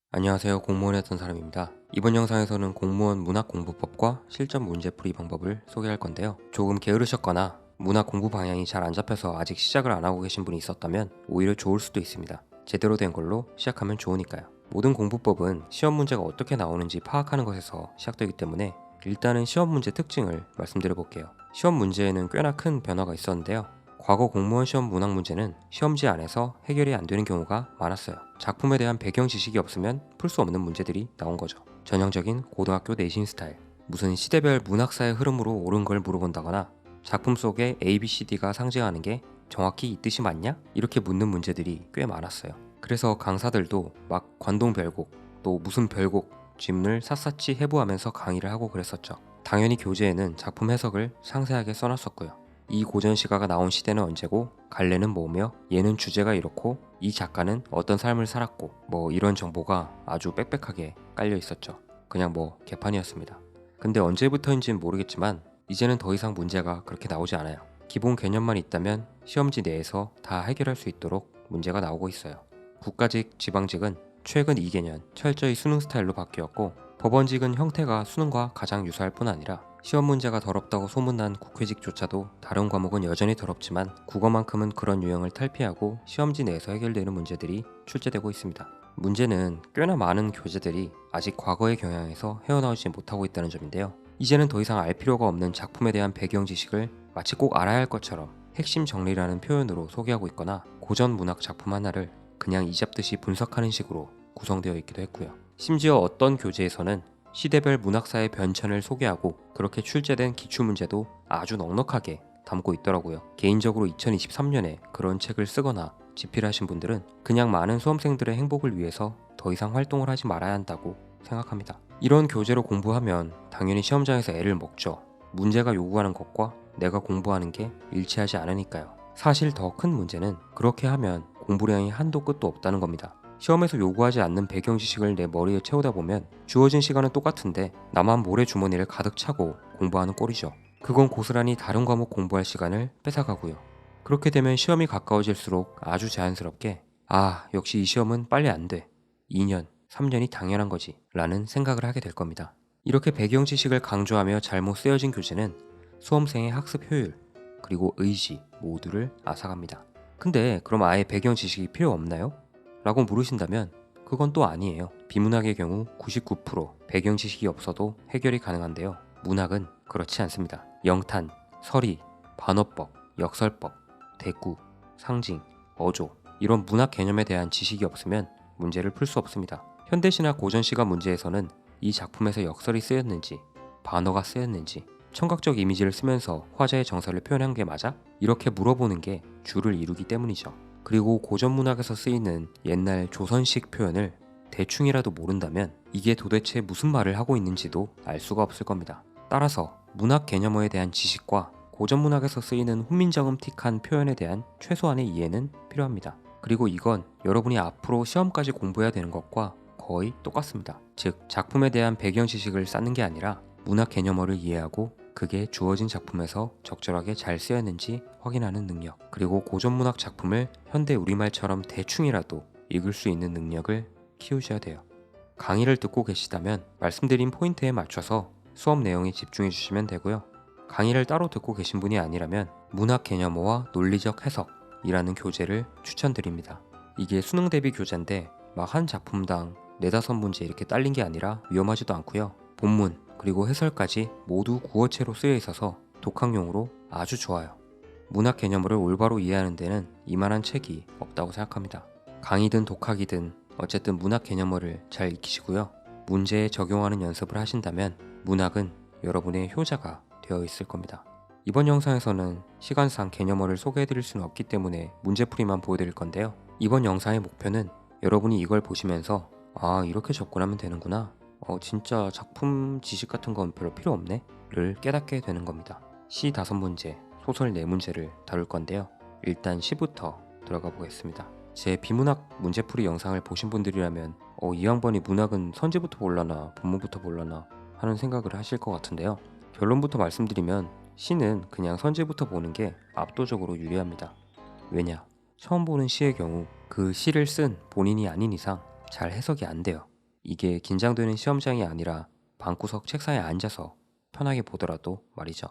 안녕하세요. 공무원 했던 사람입니다. 이번 영상에서는 공무원 문학공부법과 실전 문제풀이 방법을 소개할 건데요. 조금 게으르셨거나 문학 공부 방향이 잘 안 잡혀서 아직 시작을 안 하고 계신 분이 있었다면 오히려 좋을 수도 있습니다. 제대로 된 걸로 시작하면 좋으니까요. 모든 공부법은 시험 문제가 어떻게 나오는지 파악하는 것에서 시작되기 때문에 일단은 시험 문제 특징을 말씀드려 볼게요. 시험 문제에는 꽤나 큰 변화가 있었는데요. 과거 공무원 시험 문학 문제는 시험지 안에서 해결이 안 되는 경우가 많았어요. 작품에 대한 배경 지식이 없으면 풀 수 없는 문제들이 나온 거죠. 전형적인 고등학교 내신 스타일, 무슨 시대별 문학사의 흐름으로 옳은 걸 물어본다거나 작품 속에 ABCD가 상징하는 게 정확히 이 뜻이 맞냐? 이렇게 묻는 문제들이 꽤 많았어요. 그래서 강사들도 막 관동별곡, 또 무슨 별곡 질문을 샅샅이 해부하면서 강의를 하고 그랬었죠. 당연히 교재에는 작품 해석을 상세하게 써놨었고요. 이 고전 시가가 나온 시대는 언제고, 갈래는 뭐며, 얘는 주제가 이렇고, 이 작가는 어떤 삶을 살았고, 뭐 이런 정보가 아주 빽빽하게 깔려 있었죠. 그냥 뭐 개판이었습니다. 근데 언제부터인지는 모르겠지만 이제는 더 이상 문제가 그렇게 나오지 않아요. 기본 개념만 있다면 시험지 내에서 다 해결할 수 있도록 문제가 나오고 있어요. 국가직, 지방직은 최근 2개년 철저히 수능 스타일로 바뀌었고, 법원직은 형태가 수능과 가장 유사할 뿐 아니라 시험 문제가 더럽다고 소문난 국회직조차도 다른 과목은 여전히 더럽지만 국어만큼은 그런 유형을 탈피하고 시험지 내에서 해결되는 문제들이 출제되고 있습니다. 문제는 꽤나 많은 교재들이 아직 과거의 경향에서 헤어나오지 못하고 있다는 점인데요. 이제는 더 이상 알 필요가 없는 작품에 대한 배경 지식을 마치 꼭 알아야 할 것처럼 핵심 정리라는 표현으로 소개하고 있거나 고전 문학 작품 하나를 그냥 이잡듯이 분석하는 식으로 구성되어 있기도 했고요. 심지어 어떤 교재에서는 시대별 문학사의 변천을 소개하고 그렇게 출제된 기출문제도 아주 넉넉하게 담고 있더라고요. 개인적으로 2023년에 그런 책을 쓰거나 집필하신 분들은 그냥 많은 수험생들의 행복을 위해서 더 이상 활동을 하지 말아야 한다고 생각합니다. 이런 교재로 공부하면 당연히 시험장에서 애를 먹죠. 문제가 요구하는 것과 내가 공부하는 게 일치하지 않으니까요. 사실 더 큰 문제는 그렇게 하면 공부량이 한도 끝도 없다는 겁니다. 시험에서 요구하지 않는 배경 지식을 내 머리에 채우다 보면 주어진 시간은 똑같은데 나만 모래 주머니를 가득 차고 공부하는 꼴이죠. 그건 고스란히 다른 과목 공부할 시간을 뺏어가고요. 그렇게 되면 시험이 가까워질수록 아주 자연스럽게 역시 이 시험은 빨리 안 돼. 2년, 3년이 당연한 거지 라는 생각을 하게 될 겁니다. 이렇게 배경 지식을 강조하며 잘못 쓰여진 교재는 수험생의 학습 효율, 그리고 의지 모두를 앗아갑니다. 근데 그럼 아예 배경 지식이 필요 없나요? 라고 물으신다면 그건 또 아니에요. 비문학의 경우 99% 배경 지식이 없어도 해결이 가능한데요. 문학은 그렇지 않습니다. 영탄, 서리, 반어법, 역설법, 대구, 상징, 어조 이런 문학 개념에 대한 지식이 없으면 문제를 풀 수 없습니다. 현대시나 고전시가 문제에서는 이 작품에서 역설이 쓰였는지, 반어가 쓰였는지, 청각적 이미지를 쓰면서 화자의 정서를 표현한 게 맞아? 이렇게 물어보는 게 주를 이루기 때문이죠. 그리고 고전 문학에서 쓰이는 옛날 조선식 표현을 대충이라도 모른다면 이게 도대체 무슨 말을 하고 있는지도 알 수가 없을 겁니다. 따라서 문학 개념어에 대한 지식과 고전 문학에서 쓰이는 훈민정음틱한 표현에 대한 최소한의 이해는 필요합니다. 그리고 이건 여러분이 앞으로 시험까지 공부해야 되는 것과 거의 똑같습니다. 즉, 작품에 대한 배경 지식을 쌓는 게 아니라 문학 개념어를 이해하고 그게 주어진 작품에서 적절하게 잘 쓰였는지 확인하는 능력, 그리고 고전 문학 작품을 현대 우리말처럼 대충이라도 읽을 수 있는 능력을 키우셔야 돼요. 강의를 듣고 계시다면 말씀드린 포인트에 맞춰서 수업 내용에 집중해 주시면 되고요. 강의를 따로 듣고 계신 분이 아니라면 문학 개념어와 논리적 해석이라는 교재를 추천드립니다. 이게 수능 대비 교재인데 막 한 작품당 4~5문제 이렇게 딸린 게 아니라 위험하지도 않고요. 본문 그리고 해설까지 모두 구어체로 쓰여 있어서 독학용으로 아주 좋아요. 문학 개념어를 올바로 이해하는 데는 이만한 책이 없다고 생각합니다. 강의든 독학이든 어쨌든 문학 개념어를 잘 익히시고요. 문제에 적용하는 연습을 하신다면 문학은 여러분의 효자가 되어 있을 겁니다. 이번 영상에서는 시간상 개념어를 소개해드릴 수는 없기 때문에 문제풀이만 보여드릴 건데요. 이번 영상의 목표는 여러분이 이걸 보시면서 이렇게 접근하면 되는구나, 진짜 작품 지식 같은 건 별로 필요 없네 를 깨닫게 되는 겁니다. 시 5문제, 소설 4문제를 다룰 건데요. 일단 시부터 들어가 보겠습니다. 제 비문학 문제풀이 영상을 보신 분들이라면 이 양반이 문학은 선지부터 볼라나 본문부터 볼라나 하는 생각을 하실 것 같은데요. 결론부터 말씀드리면 시는 그냥 선지부터 보는 게 압도적으로 유리합니다. 왜냐? 처음 보는 시의 경우 그 시를 쓴 본인이 아닌 이상 잘 해석이 안 돼요. 이게 긴장되는 시험장이 아니라 방구석 책상에 앉아서 편하게 보더라도 말이죠.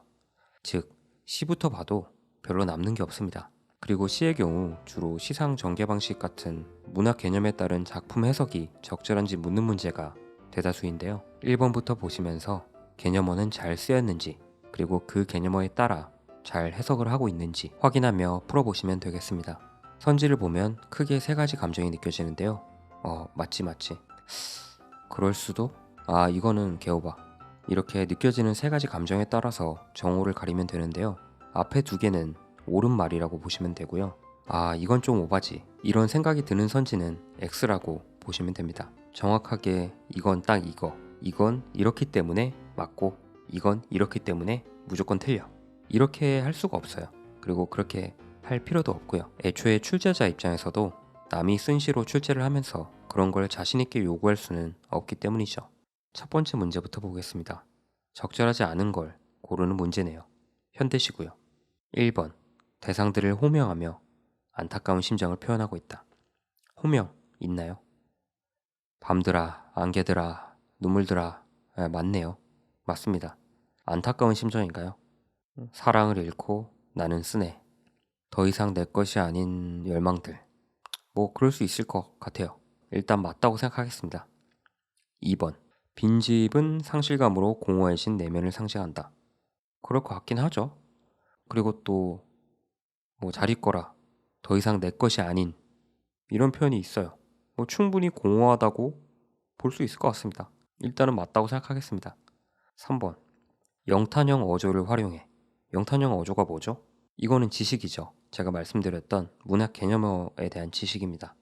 즉, 시부터 봐도 별로 남는 게 없습니다. 그리고 시의 경우 주로 시상 전개 방식 같은 문학 개념에 따른 작품 해석이 적절한지 묻는 문제가 대다수인데요. 1번부터 보시면서 개념어는 잘 쓰였는지, 그리고 그 개념어에 따라 잘 해석을 하고 있는지 확인하며 풀어보시면 되겠습니다. 선지를 보면 크게 세 가지 감정이 느껴지는데요. 맞지. 그럴 수도? 이거는 개오바. 이렇게 느껴지는 세 가지 감정에 따라서 정오를 가리면 되는데요. 앞에 두 개는 옳은 말이라고 보시면 되고요. 이건 좀 오바지. 이런 생각이 드는 선지는 X라고 보시면 됩니다. 정확하게 이건 딱 이건 이렇기 때문에 맞고, 이건 이렇기 때문에 무조건 틀려. 이렇게 할 수가 없어요. 그리고 그렇게 할 필요도 없고요. 애초에 출제자 입장에서도 남이 쓴 시로 출제를 하면서 그런 걸 자신있게 요구할 수는 없기 때문이죠. 첫 번째 문제부터 보겠습니다. 적절하지 않은 걸 고르는 문제네요. 현대시고요. 1번. 대상들을 호명하며 안타까운 심정을 표현하고 있다. 호명 있나요? 밤들아, 안개들아, 눈물들아. 맞네요. 맞습니다. 안타까운 심정인가요? 사랑을 잃고 나는 쓰네. 더 이상 내 것이 아닌 열망들. 그럴 수 있을 것 같아요. 일단 맞다고 생각하겠습니다. 2번. 빈집은 상실감으로 공허해진 내면을 상징한다. 그럴 것 같긴 하죠. 그리고 또 잘 있거라, 더 이상 내 것이 아닌, 이런 표현이 있어요. 충분히 공허하다고 볼 수 있을 것 같습니다. 일단은 맞다고 생각하겠습니다. 3번. 영탄형 어조를 활용해. 영탄형 어조가 뭐죠? 이거는 지식이죠. 제가 말씀드렸던 문학 개념어에 대한 지식입니다.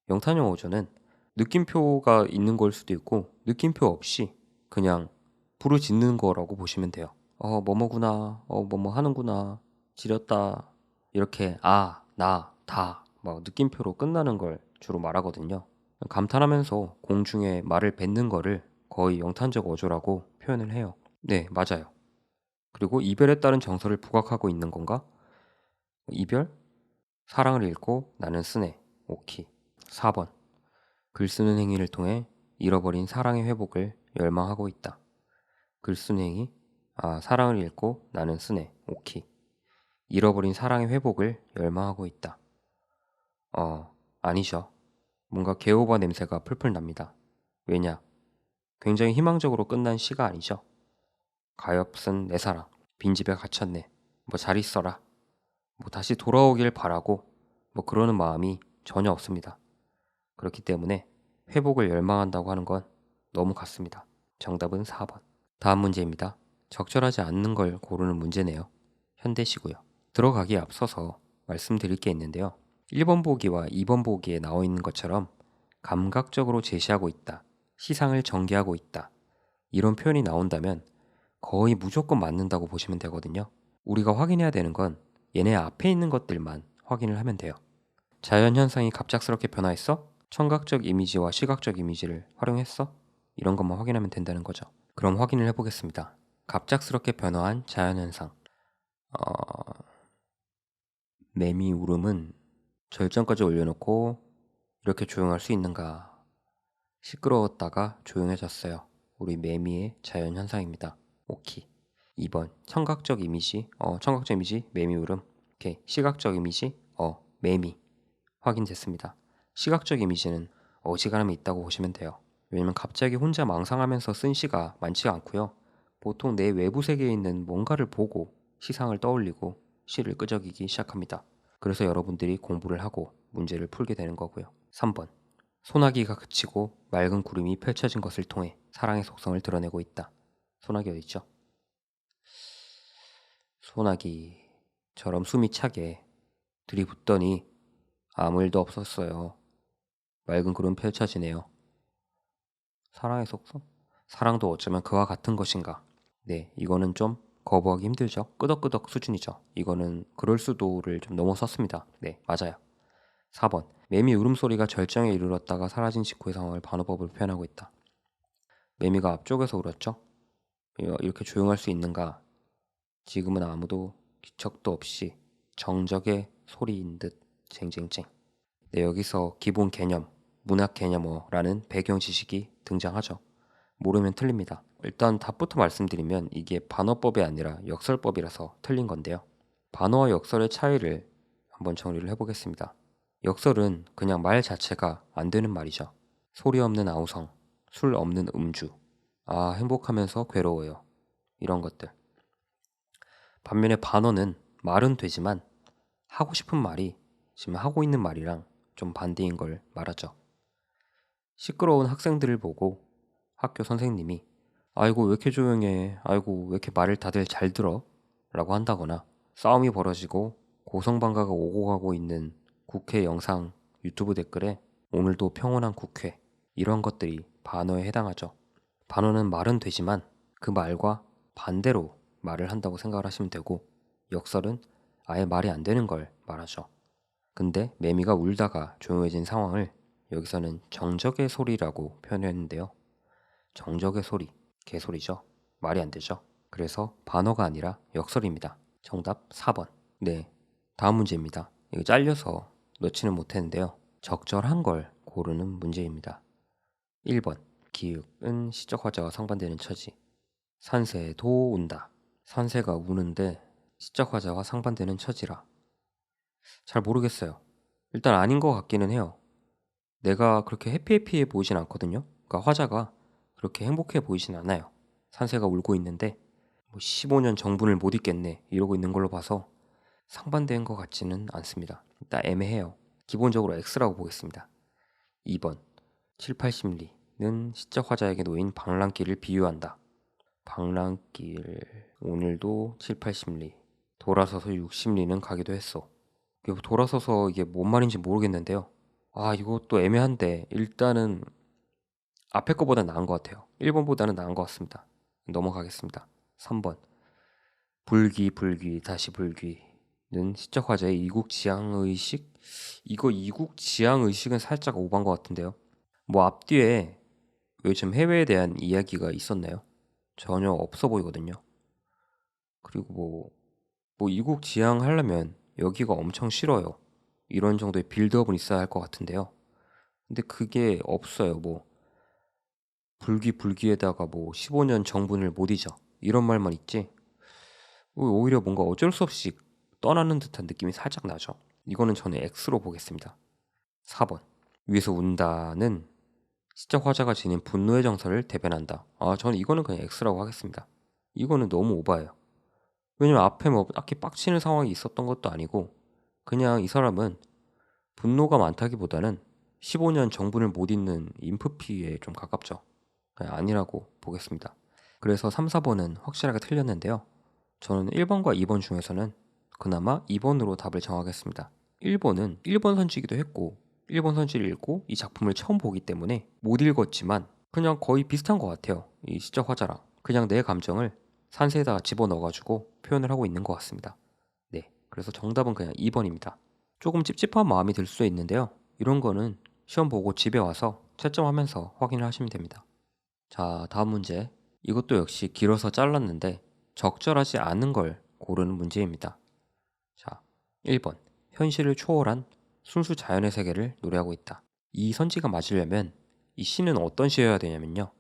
영탄형 어조는 느낌표가 있는 걸 수도 있고 느낌표 없이 그냥 부르짖는 거라고 보시면 돼요. 뭐뭐구나, 뭐뭐 하는구나, 지렸다, 이렇게 나, 다 느낌표로 끝나는 걸 주로 말하거든요. 감탄하면서 공중에 말을 뱉는 거를 거의 영탄적 어조라고 표현을 해요. 네, 맞아요. 그리고 이별에 따른 정서를 부각하고 있는 건가? 이별? 사랑을 잃고 나는 쓰네. 오키. 4번. 글 쓰는 행위를 통해 잃어버린 사랑의 회복을 열망하고 있다. 글 쓰는 행위? 사랑을 잃고 나는 쓰네. 오키. 잃어버린 사랑의 회복을 열망하고 있다. 아니죠. 뭔가 개오바 냄새가 풀풀 납니다. 왜냐? 굉장히 희망적으로 끝난 시가 아니죠. 가엾은 내 사랑, 빈집에 갇혔네. 잘 있어라. 다시 돌아오길 바라고 그러는 마음이 전혀 없습니다. 그렇기 때문에 회복을 열망한다고 하는 건 너무 같습니다. 정답은 4번. 다음 문제입니다. 적절하지 않는 걸 고르는 문제네요. 현대시고요. 들어가기에 앞서서 말씀드릴 게 있는데요. 1번 보기와 2번 보기에 나와 있는 것처럼 감각적으로 제시하고 있다, 시상을 전개하고 있다, 이런 표현이 나온다면 거의 무조건 맞는다고 보시면 되거든요. 우리가 확인해야 되는 건 얘네 앞에 있는 것들만 확인을 하면 돼요. 자연현상이 갑작스럽게 변화했어? 청각적 이미지와 시각적 이미지를 활용했어? 이런 것만 확인하면 된다는 거죠. 그럼 확인을 해보겠습니다. 갑작스럽게 변화한 자연현상. 매미 울음은 절정까지 올려놓고 이렇게 조용할 수 있는가? 시끄러웠다가 조용해졌어요. 우리 매미의 자연현상입니다. 오키. 2번 청각적 이미지. 청각적 이미지 매미 울음. 오케이. 시각적 이미지 매미. 확인됐습니다. 시각적 이미지는 어지간함이 있다고 보시면 돼요. 왜냐면 갑자기 혼자 망상하면서 쓴 시가 많지가 않고요. 보통 내 외부 세계에 있는 뭔가를 보고 시상을 떠올리고 시를 끄적이기 시작합니다. 그래서 여러분들이 공부를 하고 문제를 풀게 되는 거고요. 3번. 소나기가 그치고 맑은 구름이 펼쳐진 것을 통해 사랑의 속성을 드러내고 있다. 소나기 어딨죠? 소나기처럼 숨이 차게 들이붓더니 아무 일도 없었어요. 맑은 구름 펼쳐지네요. 사랑의 속성? 사랑도 어쩌면 그와 같은 것인가? 네, 이거는 좀 거부하기 힘들죠. 끄덕끄덕 수준이죠. 이거는 그럴 수도를 좀 넘어섰습니다. 네, 맞아요. 4번. 매미 울음소리가 절정에 이르렀다가 사라진 직후의 상황을 반어법으로 표현하고 있다. 매미가 앞쪽에서 울었죠? 이렇게 조용할 수 있는가? 지금은 아무도 기척도 없이 정적의 소리인 듯 쟁쟁쟁. 네, 여기서 기본 개념 문학 개념어라는 배경 지식이 등장하죠. 모르면 틀립니다. 일단 답부터 말씀드리면 이게 반어법이 아니라 역설법이라서 틀린 건데요. 반어와 역설의 차이를 한번 정리를 해보겠습니다. 역설은 그냥 말 자체가 안 되는 말이죠. 소리 없는 아우성, 술 없는 음주, 아 행복하면서 괴로워요, 이런 것들. 반면에 반어는 말은 되지만 하고 싶은 말이 지금 하고 있는 말이랑 좀 반대인 걸 말하죠. 시끄러운 학생들을 보고 학교 선생님이 아이고 왜 이렇게 조용해, 아이고 왜 이렇게 말을 다들 잘 들어? 라고 한다거나, 싸움이 벌어지고 고성방가가 오고 가고 있는 국회 영상 유튜브 댓글에 오늘도 평온한 국회, 이런 것들이 반어에 해당하죠. 반어는 말은 되지만 그 말과 반대로 말을 한다고 생각을 하시면 되고, 역설은 아예 말이 안 되는 걸 말하죠. 근데 매미가 울다가 조용해진 상황을 여기서는 정적의 소리라고 표현했는데요. 정적의 소리, 개소리죠. 말이 안 되죠. 그래서 반어가 아니라 역설입니다. 정답 4번. 네, 다음 문제입니다. 이거 잘려서 넣지는 못했는데요. 적절한 걸 고르는 문제입니다. 1번. 기읍은 시적 화자와 상반되는 처지. 산새도 운다. 산새가 우는데 시적 화자와 상반되는 처지라. 잘 모르겠어요. 일단 아닌 것 같기는 해요. 내가 그렇게 해피해피해 보이진 않거든요. 그러니까 화자가 그렇게 행복해 보이진 않아요. 산새가 울고 있는데 뭐 15년 정분을 못 잊겠네 이러고 있는 걸로 봐서 상반된 것 같지는 않습니다. 일단 애매해요. 기본적으로 X라고 보겠습니다. 2번. 7, 80리는 시적 화자에게 놓인 방랑길을 비유한다. 방랑길, 오늘도 7, 80리, 돌아서서 60리는 가기도 했어. 돌아서서 이게 뭔 말인지 모르겠는데요. 아, 이것도 애매한데 일단은 앞에 거보다 나은 것 같아요. 1번보다는 나은 것 같습니다. 넘어가겠습니다. 3번. 불귀 다시 불귀는 시적 화자의 이국 지향 의식. 이거 이국 지향 의식은 살짝 오반 것 같은데요. 뭐 앞뒤에 요즘 해외에 대한 이야기가 있었나요? 전혀 없어 보이거든요. 그리고 뭐 이국 지향 하려면 여기가 엄청 싫어요, 이런 정도의 빌드업은 있어야 할 것 같은데요. 근데 그게 없어요. 뭐 불기에다가 뭐 15년 정분을 못 잊어, 이런 말만 있지 오히려 뭔가 어쩔 수 없이 떠나는 듯한 느낌이 살짝 나죠. 이거는 저는 X로 보겠습니다. 4번. 위에서 운다는 시적 화자가 지닌 분노의 정서를 대변한다. 아, 저는 이거는 그냥 X라고 하겠습니다. 이거는 너무 오바예요. 왜냐면 앞에 뭐 딱히 빡치는 상황이 있었던 것도 아니고 그냥 이 사람은 분노가 많다기보다는 15년 정분을 못 잊는 인프피에 좀 가깝죠. 그냥 아니라고 보겠습니다. 그래서 3, 4번은 확실하게 틀렸는데요. 저는 1번과 2번 중에서는 그나마 2번으로 답을 정하겠습니다. 1번은 1번 선지기도 했고 1번 선지를 읽고 이 작품을 처음 보기 때문에 못 읽었지만 그냥 거의 비슷한 것 같아요. 이 시적 화자랑 그냥 내 감정을 산세에다가 집어넣어가지고 표현을 하고 있는 것 같습니다. 네, 그래서 정답은 그냥 2번입니다. 조금 찝찝한 마음이 들 수 있는데요. 이런 거는 시험 보고 집에 와서 채점하면서 확인을 하시면 됩니다. 자, 다음 문제. 이것도 역시 길어서 잘랐는데 적절하지 않은 걸 고르는 문제입니다. 자, 1번. 현실을 초월한 순수 자연의 세계를 노래하고 있다. 이 선지가 맞으려면 이 시는 어떤 시여야 되냐면요.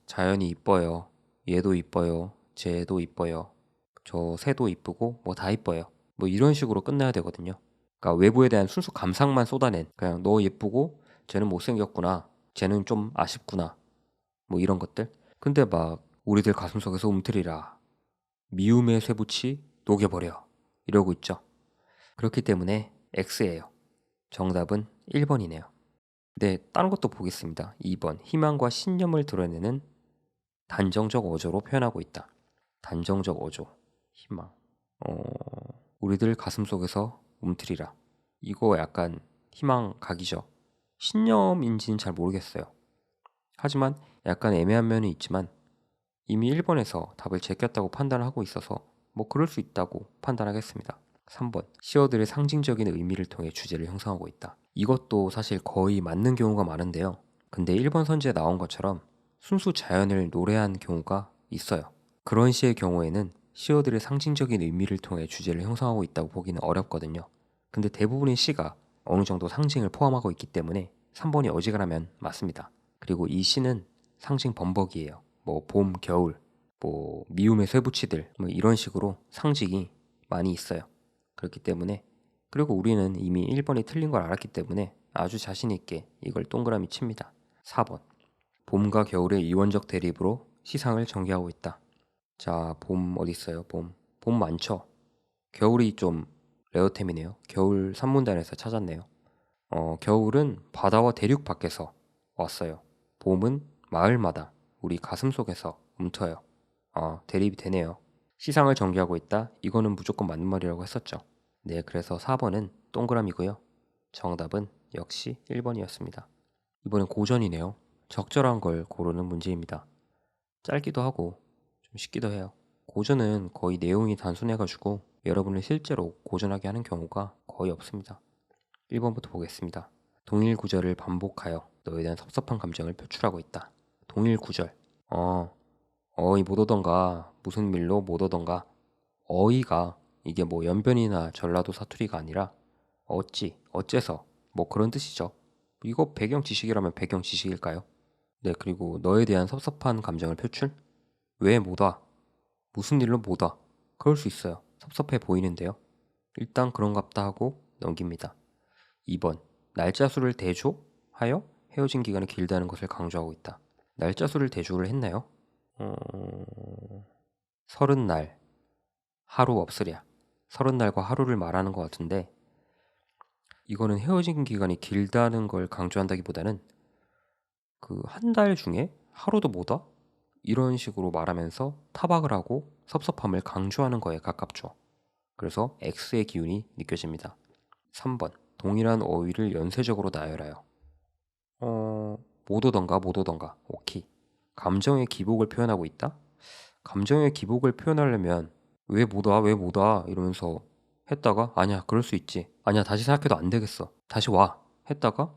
자연이 이뻐요. 얘도 이뻐요. 쟤도 이뻐요. 저 새도 이쁘고 뭐 다 이뻐요. 뭐 이런 식으로 끝내야 되거든요. 그러니까 외부에 대한 순수 감상만 쏟아낸, 그냥 너 예쁘고 쟤는 못생겼구나, 쟤는 좀 아쉽구나, 뭐 이런 것들. 근데 막 우리들 가슴속에서 움트리라, 미움의 쇠붙이 녹여버려, 이러고 있죠. 그렇기 때문에 X예요. 정답은 1번이네요. 네, 다른 것도 보겠습니다. 2번. 희망과 신념을 드러내는 단정적 어조로 표현하고 있다. 단정적 어조, 희망. 우리들 가슴속에서 움트리라. 이거 약간 희망 각이죠. 신념인지는 잘 모르겠어요. 하지만 약간 애매한 면이 있지만 이미 1번에서 답을 제꼈다고 판단을 하고 있어서 뭐 그럴 수 있다고 판단하겠습니다. 3번. 시어들의 상징적인 의미를 통해 주제를 형성하고 있다. 이것도 사실 거의 맞는 경우가 많은데요. 근데 1번 선지에 나온 것처럼 순수 자연을 노래한 경우가 있어요. 그런 시의 경우에는 시어들의 상징적인 의미를 통해 주제를 형성하고 있다고 보기는 어렵거든요. 근데 대부분의 시가 어느 정도 상징을 포함하고 있기 때문에 3번이 어지간하면 맞습니다. 그리고 이 시는 상징 범벅이에요. 뭐 봄, 겨울, 뭐 미움의 쇠붙이들 뭐 이런 식으로 상징이 많이 있어요. 그렇기 때문에 그리고 우리는 이미 1번이 틀린 걸 알았기 때문에 아주 자신 있게 이걸 동그라미 칩니다. 4번. 봄과 겨울의 이원적 대립으로 시상을 전개하고 있다. 자, 봄 어디 있어요? 봄. 봄 많죠? 겨울이 좀 레어템이네요. 겨울 산문단에서 찾았네요. 겨울은 바다와 대륙 밖에서 왔어요. 봄은 마을마다 우리 가슴 속에서 움터요. 대립이 되네요. 시상을 전개하고 있다. 이거는 무조건 맞는 말이라고 했었죠. 네, 그래서 4번은 동그라미고요. 정답은 역시 1번이었습니다. 이번엔 고전이네요. 적절한 걸 고르는 문제입니다. 짧기도 하고 좀 쉽기도 해요. 고전은 거의 내용이 단순해가지고 여러분을 실제로 고전하게 하는 경우가 거의 없습니다. 1번부터 보겠습니다. 동일 구절을 반복하여 너에 대한 섭섭한 감정을 표출하고 있다. 동일 구절. 어이 못 오던가 무슨 밀로 못 오던가. 어이가 이게 뭐 연변이나 전라도 사투리가 아니라 어찌 어째서 뭐 그런 뜻이죠. 이거 배경 지식이라면 배경 지식일까요? 네, 그리고 너에 대한 섭섭한 감정을 표출? 왜 못 와? 무슨 일로 못 와? 그럴 수 있어요. 섭섭해 보이는데요. 일단 그런갑다 하고 넘깁니다. 2번. 날짜 수를 대조하여 헤어진 기간이 길다는 것을 강조하고 있다. 날짜 수를 대조를 했나요? 30날 하루 없으랴. 30날과 하루를 말하는 것 같은데 이거는 헤어진 기간이 길다는 걸 강조한다기보다는 그 한 달 중에 하루도 못 와? 이런 식으로 말하면서 타박을 하고 섭섭함을 강조하는 거에 가깝죠. 그래서 X의 기운이 느껴집니다. 3번. 동일한 어휘를 연쇄적으로 나열하여. 못 오던가 못 오던가. 오케이. 감정의 기복을 표현하고 있다? 감정의 기복을 표현하려면 왜 못 와? 왜 못 와? 이러면서 했다가 아니야 그럴 수 있지. 아니야 다시 생각해도 안 되겠어. 다시 와. 했다가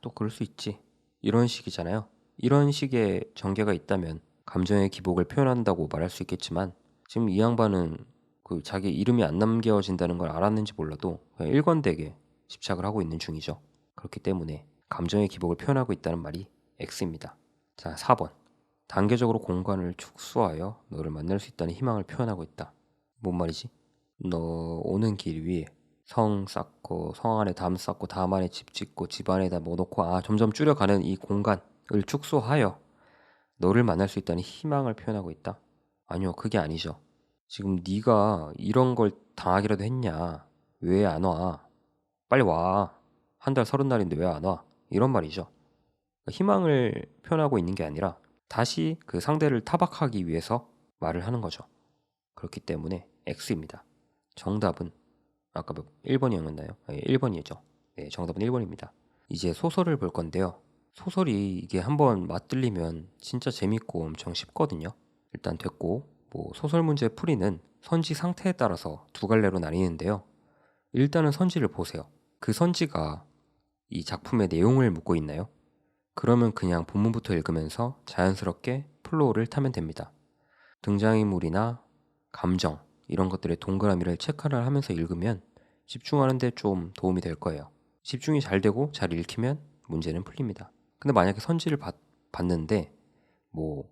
또 그럴 수 있지. 이런 식이잖아요. 이런 식의 전개가 있다면 감정의 기복을 표현한다고 말할 수 있겠지만 지금 이 양반은 그 자기 이름이 안 남겨진다는 걸 알았는지 몰라도 그냥 일관되게 집착을 하고 있는 중이죠. 그렇기 때문에 감정의 기복을 표현하고 있다는 말이 X입니다. 자, 4번. 단계적으로 공간을 축소하여 너를 만날 수 있다는 희망을 표현하고 있다. 뭔 말이지? 너 오는 길 위에 성 쌓고 성 안에 담 쌓고 담 안에 집 짓고 집 안에다 뭐 놓고 점점 줄여가는 이 공간을 축소하여 너를 만날 수 있다는 희망을 표현하고 있다. 아니요, 그게 아니죠. 지금 네가 이런 걸 당하기라도 했냐? 왜 안 와? 빨리 와. 한 달 30날인데 왜 안 와? 이런 말이죠. 희망을 표현하고 있는 게 아니라 다시 그 상대를 타박하기 위해서 말을 하는 거죠. 그렇기 때문에 X입니다. 정답은 아까 1번이었나요? 1번이죠. 네, 정답은 1번입니다. 이제 소설을 볼 건데요. 소설이 이게 한번 맛들리면 진짜 재밌고 엄청 쉽거든요. 일단 됐고, 뭐 소설 문제 풀이는 선지 상태에 따라서 두 갈래로 나뉘는데요. 일단은 선지를 보세요. 그 선지가 이 작품의 내용을 묻고 있나요? 그러면 그냥 본문부터 읽으면서 자연스럽게 플로우를 타면 됩니다. 등장인물이나 감정 이런 것들의 동그라미를 체크를 하면서 읽으면 집중하는 데 좀 도움이 될 거예요. 집중이 잘 되고 잘 읽히면 문제는 풀립니다. 근데 만약에 선지를 봤는데 뭐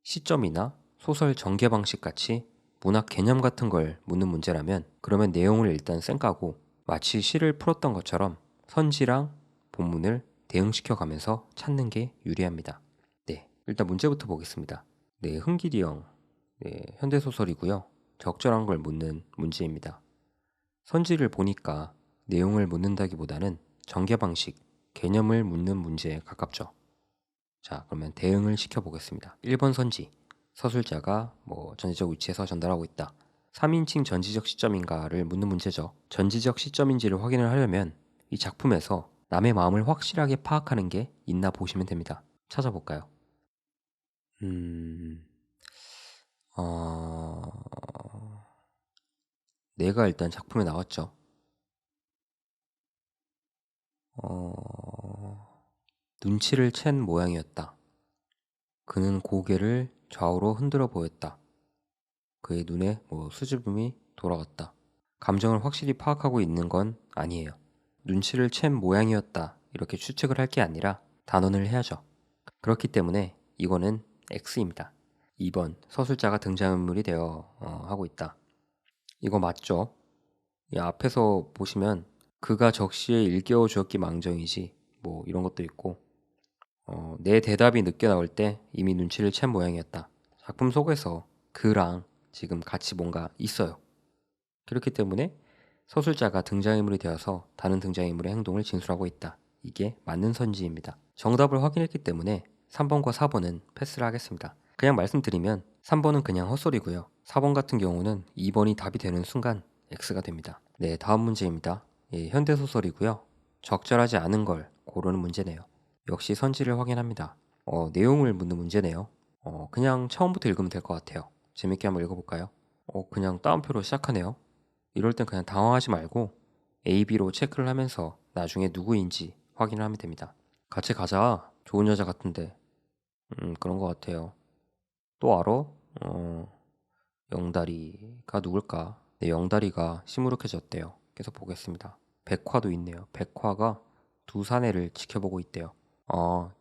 시점이나 소설 전개 방식 같이 문학 개념 같은 걸 묻는 문제라면 그러면 내용을 일단 쌩까고 마치 시를 풀었던 것처럼 선지랑 본문을 대응시켜 가면서 찾는 게 유리합니다. 네, 일단 문제부터 보겠습니다. 네, 흥길이 형. 네, 현대소설이고요. 적절한 걸 묻는 문제입니다. 선지를 보니까 내용을 묻는다기보다는 전개 방식, 개념을 묻는 문제에 가깝죠. 자, 그러면 대응을 시켜보겠습니다. 1번 선지. 서술자가 뭐 전지적 위치에서 전달하고 있다. 3인칭 전지적 시점인가를 묻는 문제죠. 전지적 시점인지를 확인을 하려면 이 작품에서 남의 마음을 확실하게 파악하는 게 있나 보시면 됩니다. 찾아볼까요? 내가 일단 작품에 나왔죠. 눈치를 챈 모양이었다. 그는 고개를 좌우로 흔들어 보였다. 그의 눈에 수줍음이 돌아왔다. 감정을 확실히 파악하고 있는 건 아니에요. 눈치를 챈 모양이었다. 이렇게 추측을 할 게 아니라 단언을 해야죠. 그렇기 때문에 이거는 X입니다. 2번 서술자가 등장인물이 되어 하고 있다. 이거 맞죠? 이 앞에서 보시면 그가 적시에 일깨워 주었기 망정이지 뭐 이런 것도 있고 내 대답이 늦게 나올 때 이미 눈치를 챈 모양이었다. 작품 속에서 그랑 지금 같이 뭔가 있어요. 그렇기 때문에 서술자가 등장인물이 되어서 다른 등장인물의 행동을 진술하고 있다. 이게 맞는 선지입니다. 정답을 확인했기 때문에 3번과 4번은 패스를 하겠습니다. 그냥 말씀드리면 3번은 그냥 헛소리고요. 4번 같은 경우는 2번이 답이 되는 순간 X가 됩니다. 네, 다음 문제입니다. 예, 현대소설이고요. 적절하지 않은 걸 고르는 문제네요. 역시 선지를 확인합니다. 내용을 묻는 문제네요. 그냥 처음부터 읽으면 될 것 같아요. 재밌게 한번 읽어볼까요? 그냥 따옴표로 시작하네요. 이럴 땐 그냥 당황하지 말고 A, B로 체크를 하면서 나중에 누구인지 확인을 하면 됩니다. 같이 가자. 좋은 여자 같은데. 그런 것 같아요. 또 알아? 영다리가 누굴까? 네, 영다리가 시무룩해졌대요. 계속 보겠습니다. 백화도 있네요. 백화가 두 사내를 지켜보고 있대요.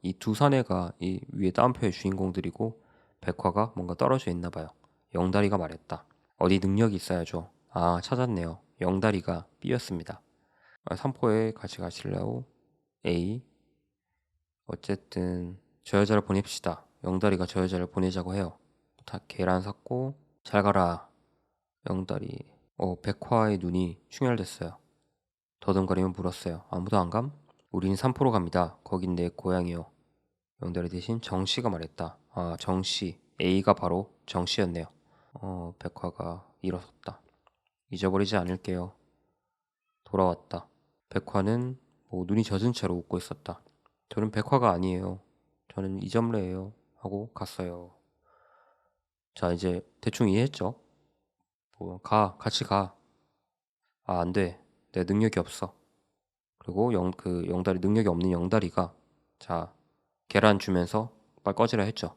이 두 사내가 이 위에 따옴표의 주인공들이고 백화가 뭔가 떨어져 있나 봐요. 영다리가 말했다. 어디 능력이 있어야죠. 찾았네요. 영다리가 B였습니다. 삼포에 같이 가실래요? A. 어쨌든 저 여자를 보냅시다. 영다리가 저 여자를 보내자고 해요. 다 계란 샀고 잘 가라. 영다리. 백화의 눈이 충혈됐어요. 더듬거리며 물었어요. 아무도 안 감? 우린 삼포로 갑니다. 거긴 내 고향이요. 영다리 대신 정씨가 말했다. 정씨. A가 바로 정씨였네요. 백화가 일어섰다. 잊어버리지 않을게요. 돌아왔다. 백화는 눈이 젖은 채로 웃고 있었다. 저는 백화가 아니에요. 저는 이점래예요. 하고 갔어요. 자, 이제 대충 이해했죠? 같이 가. 안 돼. 내 능력이 없어. 그리고 영다리, 능력이 없는 영다리가, 자, 계란 주면서 빨리 꺼지라 했죠.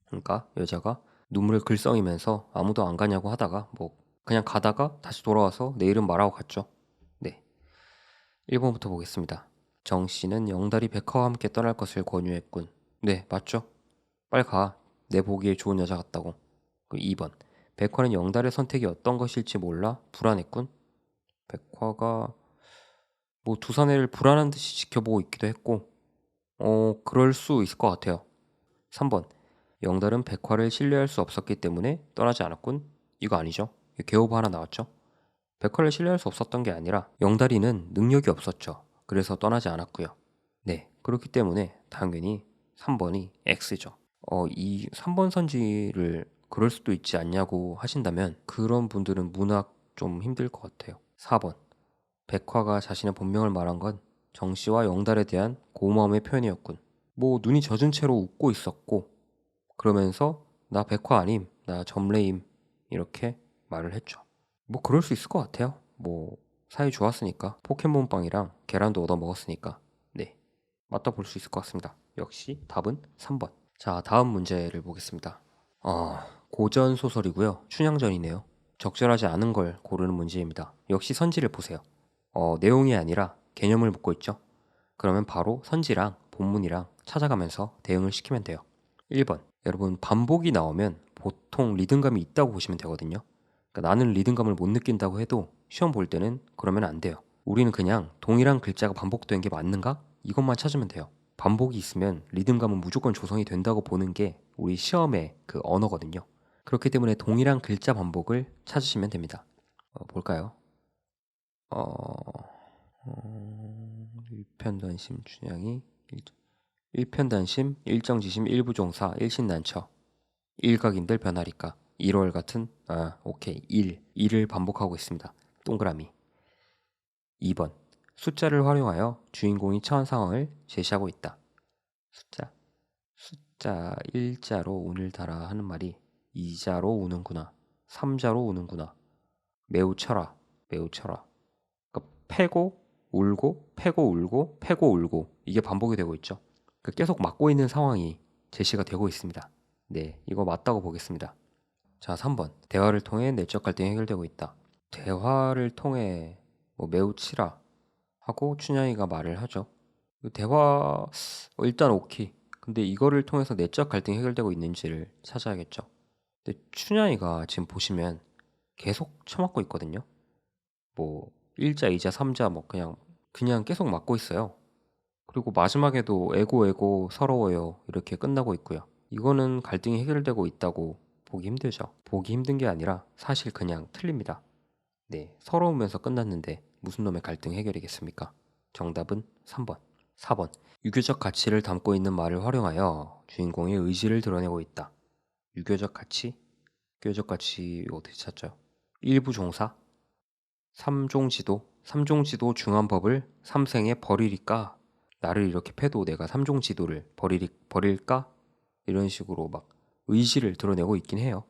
그러니까 여자가 눈물을 글썽이면서 아무도 안 가냐고 하다가, 그냥 가다가 다시 돌아와서 내일은 말하고 갔죠. 네. 1번부터 보겠습니다. 정 씨는 영다리 백화와 함께 떠날 것을 권유했군. 네, 맞죠? 빨리 가. 내 보기에 좋은 여자 같다고. 2번. 백화는 영달의 선택이 어떤 것일지 몰라 불안했군. 백화가 두 사내를 불안한 듯이 지켜보고 있기도 했고, 그럴 수 있을 것 같아요. 3번. 영달은 백화를 신뢰할 수 없었기 때문에 떠나지 않았군. 이거 아니죠? 개오바 하나 나왔죠? 백화를 신뢰할 수 없었던 게 아니라 영달이는 능력이 없었죠. 그래서 떠나지 않았고요. 네, 그렇기 때문에 당연히 3번이 X죠. 이 3번 선지를 그럴 수도 있지 않냐고 하신다면 그런 분들은 문학 좀 힘들 것 같아요. 4번. 백화가 자신의 본명을 말한 건 정씨와 영달에 대한 고마움의 표현이었군. 눈이 젖은 채로 웃고 있었고 그러면서 나 백화 아님, 나 점레임 이렇게 말을 했죠. 그럴 수 있을 것 같아요. 사이 좋았으니까 포켓몬빵이랑 계란도 얻어 먹었으니까 네, 맞다 볼 수 있을 것 같습니다. 역시 답은 3번. 자, 다음 문제를 보겠습니다. 고전 소설이고요. 춘향전이네요. 적절하지 않은 걸 고르는 문제입니다. 역시 선지를 보세요. 내용이 아니라 개념을 묻고 있죠. 그러면 바로 선지랑 본문이랑 찾아가면서 대응을 시키면 돼요. 1번. 여러분, 반복이 나오면 보통 리듬감이 있다고 보시면 되거든요. 그러니까 나는 리듬감을 못 느낀다고 해도 시험 볼 때는 그러면 안 돼요. 우리는 그냥 동일한 글자가 반복된 게 맞는가? 이것만 찾으면 돼요. 반복이 있으면 리듬감은 무조건 조성이 된다고 보는 게 우리 시험의 그 언어거든요. 그렇기 때문에 동일한 글자 반복을 찾으시면 됩니다. 볼까요? 1편단심 춘향이 1편단심 일정지심 일부종사 일신난처 일각인들 변하리까 1월 같은 오케이 1을 반복하고 있습니다. 동그라미. 2번. 숫자를 활용하여 주인공이 처한 상황을 제시하고 있다. 숫자 1자로 운을 달아 하는 말이 2자로 우는구나. 3자로 우는구나. 매우 쳐라. 매우 쳐라. 그러니까 패고 울고 패고 울고 패고 울고 이게 반복이 되고 있죠. 그러니까 계속 맞고 있는 상황이 제시가 되고 있습니다. 네, 이거 맞다고 보겠습니다. 자, 3번. 대화를 통해 내적 갈등이 해결되고 있다. 대화를 통해 매우 치라 하고 춘향이가 말을 하죠. 대화 일단 오케이. 근데 이거를 통해서 내적 갈등이 해결되고 있는지를 찾아야겠죠. 근데 춘향이가 지금 보시면 계속 처맞고 있거든요. 뭐 1자, 2자, 3자 뭐 그냥 계속 맞고 있어요. 그리고 마지막에도 에고 서러워요 이렇게 끝나고 있고요. 이거는 갈등이 해결되고 있다고 보기 힘들죠. 보기 힘든 게 아니라 사실 그냥 틀립니다. 네, 서러우면서 끝났는데 무슨 놈의 갈등 해결이겠습니까? 정답은 3번. 4번. 유교적 가치를 담고 있는 말을 활용하여 주인공의 의지를 드러내고 있다. 유교적 가치? 유교적 가치 어떻게 찾죠? 일부 종사? 삼종지도? 삼종지도 중한법을 삼생에 버리리까? 나를 이렇게 패도 내가 삼종지도를 버릴까? 이런 식으로 막 의지를 드러내고 있긴 해요.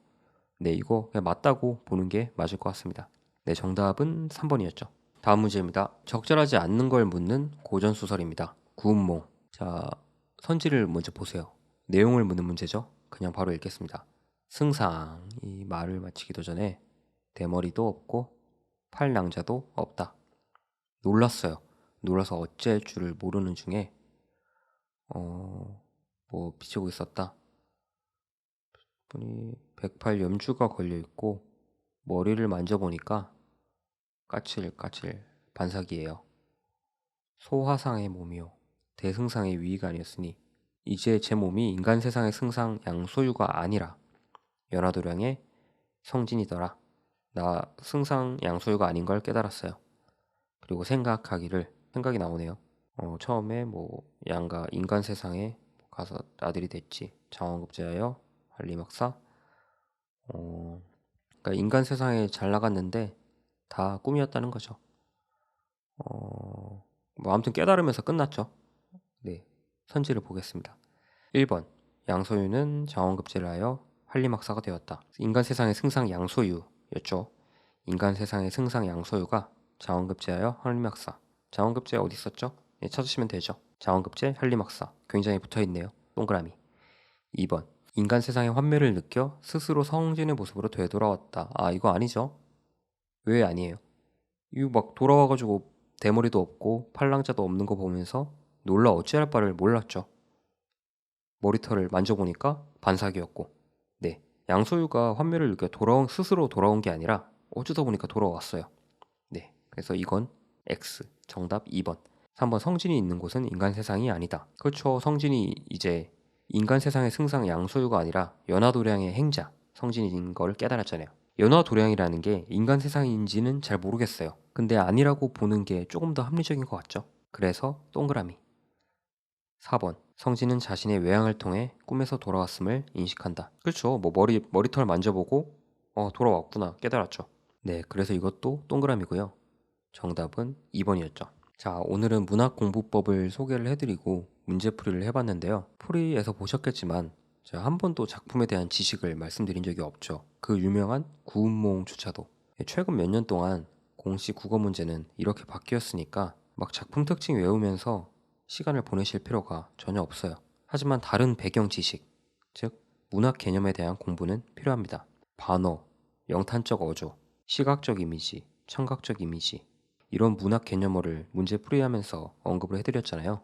네, 이거 그냥 맞다고 보는 게 맞을 것 같습니다. 네, 정답은 3번이었죠. 다음 문제입니다. 적절하지 않는 걸 묻는 고전소설입니다. 구운몽. 자, 선지를 먼저 보세요. 내용을 묻는 문제죠. 그냥 바로 읽겠습니다. 승상, 이 말을 마치기도 전에 대머리도 없고 팔낭자도 없다. 놀랐어요. 놀라서 어찌할 줄을 모르는 중에 비치고 있었다. 보니 108 염주가 걸려 있고 머리를 만져보니까 까칠까칠 반삭이에요. 소화상의 몸이요. 대승상의 위가 아니었으니 이제 제 몸이 인간 세상의 승상 양소유가 아니라 연화도량의 성진이더라. 나 승상 양소유가 아닌 걸 깨달았어요. 그리고 생각이 나오네요. 처음에 뭐 양가 인간 세상에 가서 아들이 됐지. 장원급제하여 한리막사. 그러니까 인간 세상에 잘 나갔는데 다 꿈이었다는 거죠. 뭐 아무튼 깨달으면서 끝났죠. 네, 선지를 보겠습니다. 1번 양소유는 장원급제를 하여 한리막사가 되었다. 인간 세상의 승상 양소유였죠. 인간 세상의 승상 양소유가 장원급제하여 한리막사. 장원급제 어디 있었죠? 네, 찾으시면 되죠. 장원급제 한리막사 굉장히 붙어있네요. 동그라미. 2번 인간 세상의 환멸을 느껴 스스로 성진의 모습으로 되돌아왔다. 아, 이거 아니죠? 왜 아니에요? 이거 막 돌아와가지고 대머리도 없고 팔랑자도 없는 거 보면서 놀라 어찌할 바를 몰랐죠. 머리털을 만져보니까 반삭이었고. 네, 양소유가 환멸을 느껴 스스로 돌아온 게 아니라 어쩌다 보니까 돌아왔어요. 네, 그래서 이건 X, 정답 2번. 3번 성진이 있는 곳은 인간 세상이 아니다. 그렇죠. 성진이 이제 인간 세상의 승상 양소유가 아니라 연화도량의 행자 성진인 걸 깨달았잖아요. 연화도량이라는 게 인간 세상인지는 잘 모르겠어요. 근데 아니라고 보는 게 조금 더 합리적인 것 같죠. 그래서 동그라미. 4번. 성진은 자신의 외양을 통해 꿈에서 돌아왔음을 인식한다. 그렇죠. 뭐 머리털 만져보고 돌아왔구나 깨달았죠. 네, 그래서 이것도 동그라미고요. 정답은 2번이었죠. 자, 오늘은 문학공부법을 소개를 해드리고 문제풀이를 해봤는데요. 풀이에서 보셨겠지만 제가 한 번도 작품에 대한 지식을 말씀드린 적이 없죠. 그 유명한 구운몽 주차도. 최근 몇 년 동안 공식 국어 문제는 이렇게 바뀌었으니까 막 작품 특징 외우면서 시간을 보내실 필요가 전혀 없어요. 하지만 다른 배경 지식, 즉 문학 개념에 대한 공부는 필요합니다. 반어, 영탄적 어조, 시각적 이미지, 청각적 이미지, 이런 문학 개념어를 문제 풀이하면서 언급을 해드렸잖아요.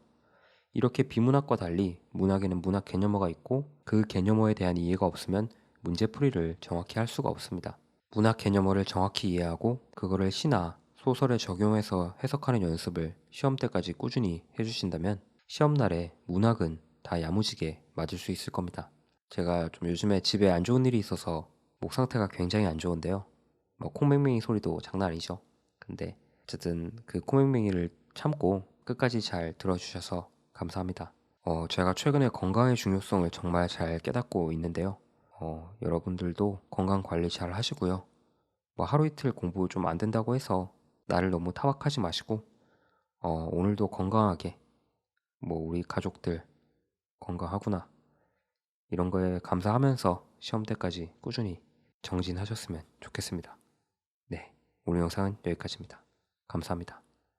이렇게 비문학과 달리 문학에는 문학 개념어가 있고 그 개념어에 대한 이해가 없으면 문제 풀이를 정확히 할 수가 없습니다. 문학 개념어를 정확히 이해하고 그거를 시나 소설에 적용해서 해석하는 연습을 시험 때까지 꾸준히 해주신다면 시험날에 문학은 다 야무지게 맞을 수 있을 겁니다. 제가 좀 요즘에 집에 안 좋은 일이 있어서 목 상태가 굉장히 안 좋은데요. 뭐 콩맹맹이 소리도 장난 아니죠. 근데 어쨌든 그 콩맹맹이를 참고 끝까지 잘 들어주셔서 감사합니다. 제가 최근에 건강의 중요성을 정말 잘 깨닫고 있는데요. 여러분들도 건강 관리 잘 하시고요. 뭐 하루 이틀 공부 좀 안 된다고 해서 나를 너무 타박하지 마시고 오늘도 건강하게 뭐 우리 가족들 건강하구나 이런 거에 감사하면서 시험 때까지 꾸준히 정진하셨으면 좋겠습니다. 네, 오늘 영상은 여기까지입니다. 감사합니다.